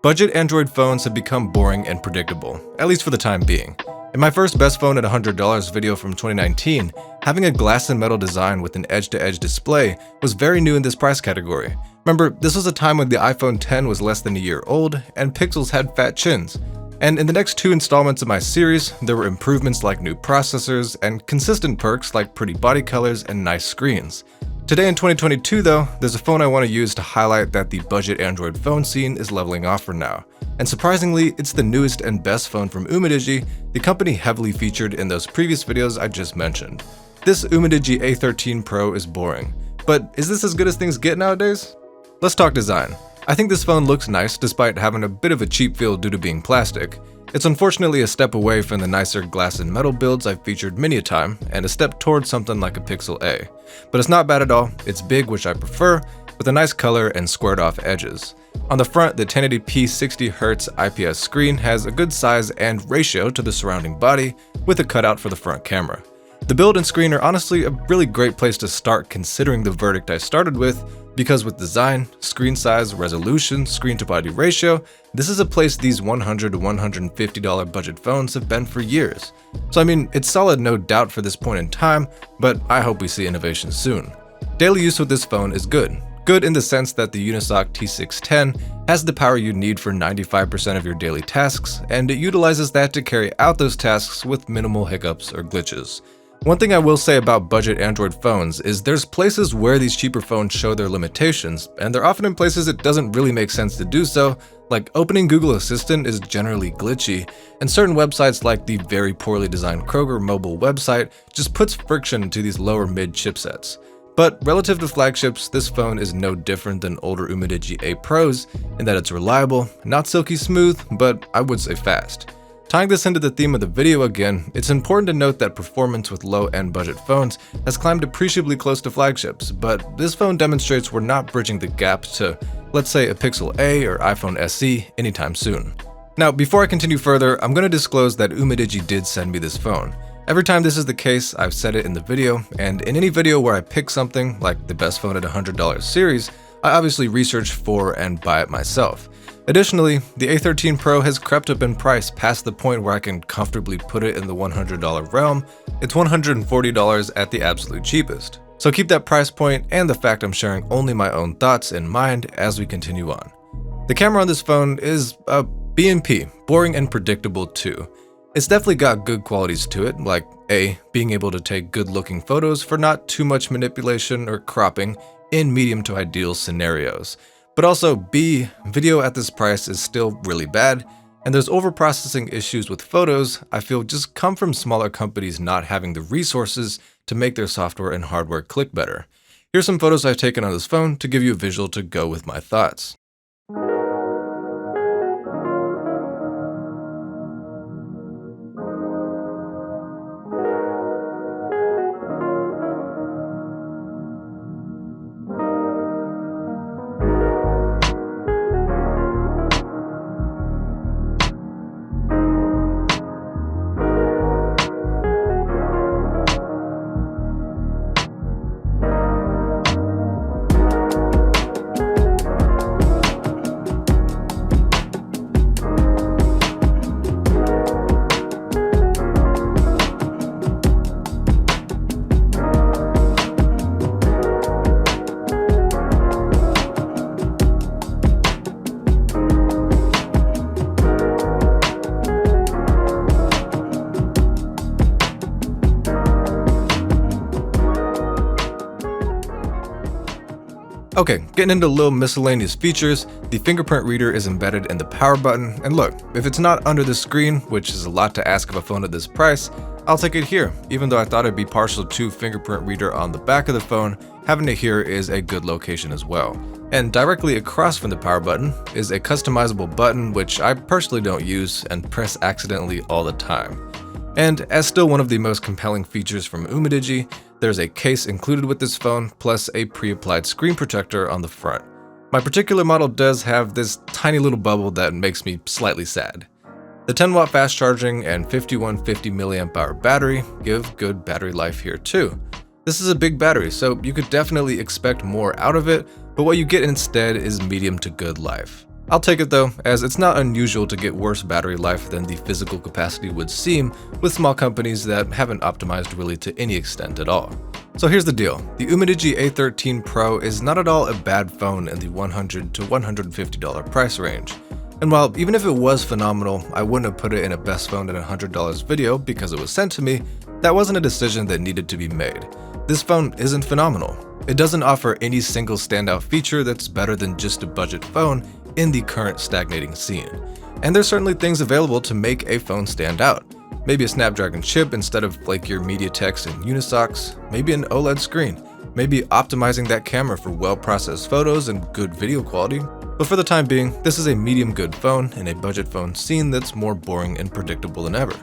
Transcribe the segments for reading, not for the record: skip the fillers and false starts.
Budget Android phones have become boring and predictable, at least for the time being. In my first best phone at $100 video from 2019, having a glass and metal design with an edge-to-edge display was very new in this price category. Remember, this was a time when the iPhone X was less than a year old and Pixels had fat chins. And in the next two installments of my series, there were improvements like new processors and consistent perks like pretty body colors and nice screens. Today in 2022 though, there's a phone I want to use to highlight that the budget Android phone scene is leveling off for now. And surprisingly, it's the newest and best phone from Umidigi, the company heavily featured in those previous videos I just mentioned. This Umidigi A13 Pro is boring, but is this as good as things get nowadays? Let's talk design. I think this phone looks nice despite having a bit of a cheap feel due to being plastic. It's unfortunately a step away from the nicer glass and metal builds I've featured many a time, and a step towards something like a Pixel A. But it's not bad at all, it's big, which I prefer, with a nice color and squared off edges. On the front, the 1080p 60Hz IPS screen has a good size and ratio to the surrounding body, with a cutout for the front camera. The build and screen are honestly a really great place to start considering the verdict I started with, because with design, screen size, resolution, screen to body ratio, this is a place these $100 to $150 budget phones have been for years. So I mean, it's solid no doubt for this point in time, but I hope we see innovation soon. Daily use with this phone is good. Good in the sense that the Unisoc T610 has the power you need for 95% of your daily tasks, and it utilizes that to carry out those tasks with minimal hiccups or glitches. One thing I will say about budget Android phones is there's places where these cheaper phones show their limitations, and they're often in places it doesn't really make sense to do so, like opening Google Assistant is generally glitchy, and certain websites like the very poorly designed Kroger mobile website just puts friction into these lower mid chipsets. But relative to flagships, this phone is no different than older Umidigi A Pros in that it's reliable, not silky smooth, but I would say fast. Tying this into the theme of the video again, it's important to note that performance with low-end budget phones has climbed appreciably close to flagships, but this phone demonstrates we're not bridging the gap to, let's say, a Pixel A or iPhone SE anytime soon. Now, before I continue further, I'm going to disclose that Umidigi did send me this phone. Every time this is the case, I've said it in the video, and in any video where I pick something, like the best phone at $100 series, I obviously research for and buy it myself. Additionally, the A13 Pro has crept up in price past the point where I can comfortably put it in the $100 realm. It's $140 at the absolute cheapest. So keep that price point and the fact I'm sharing only my own thoughts in mind as we continue on. The camera on this phone is a B&P, boring and predictable too. It's definitely got good qualities to it, like A, being able to take good looking photos for not too much manipulation or cropping in medium to ideal scenarios. But also B, video at this price is still really bad, and there's overprocessing issues with photos I feel just come from smaller companies not having the resources to make their software and hardware click better. Here's some photos I've taken on this phone to give you a visual to go with my thoughts. Okay, getting into a little miscellaneous features, the Fingerprint Reader is embedded in the power button, and look, if it's not under the screen, which is a lot to ask of a phone at this price, I'll take it here. Even though I thought it'd be partial to Fingerprint Reader on the back of the phone, having it here is a good location as well. And directly across from the power button is a customizable button, which I personally don't use and press accidentally all the time. And as still one of the most compelling features from Umidigi, there's a case included with this phone, plus a pre-applied screen protector on the front. My particular model does have this tiny little bubble that makes me slightly sad. The 10-watt fast charging and 5150 mAh battery give good battery life here too. This is a big battery, so you could definitely expect more out of it, but what you get instead is medium to good life. I'll take it though, as it's not unusual to get worse battery life than the physical capacity would seem with small companies that haven't optimized really to any extent at all. So here's the deal, the Umidigi A13 Pro is not at all a bad phone in the $100 to $150 price range. And while even if it was phenomenal, I wouldn't have put it in a best phone at $100 video because it was sent to me, that wasn't a decision that needed to be made. This phone isn't phenomenal. It doesn't offer any single standout feature that's better than just a budget phone in the current stagnating scene. And there's certainly things available to make a phone stand out. Maybe a Snapdragon chip instead of flakier MediaTeks and Unisocs, maybe an OLED screen, maybe optimizing that camera for well-processed photos and good video quality. But for the time being, this is a medium good phone in a budget phone scene that's more boring and predictable than ever.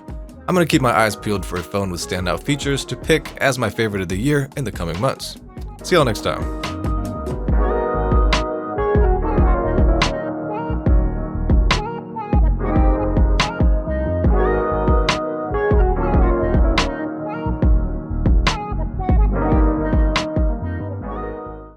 I'm going to keep my eyes peeled for a phone with standout features to pick as my favorite of the year in the coming months. See y'all next time.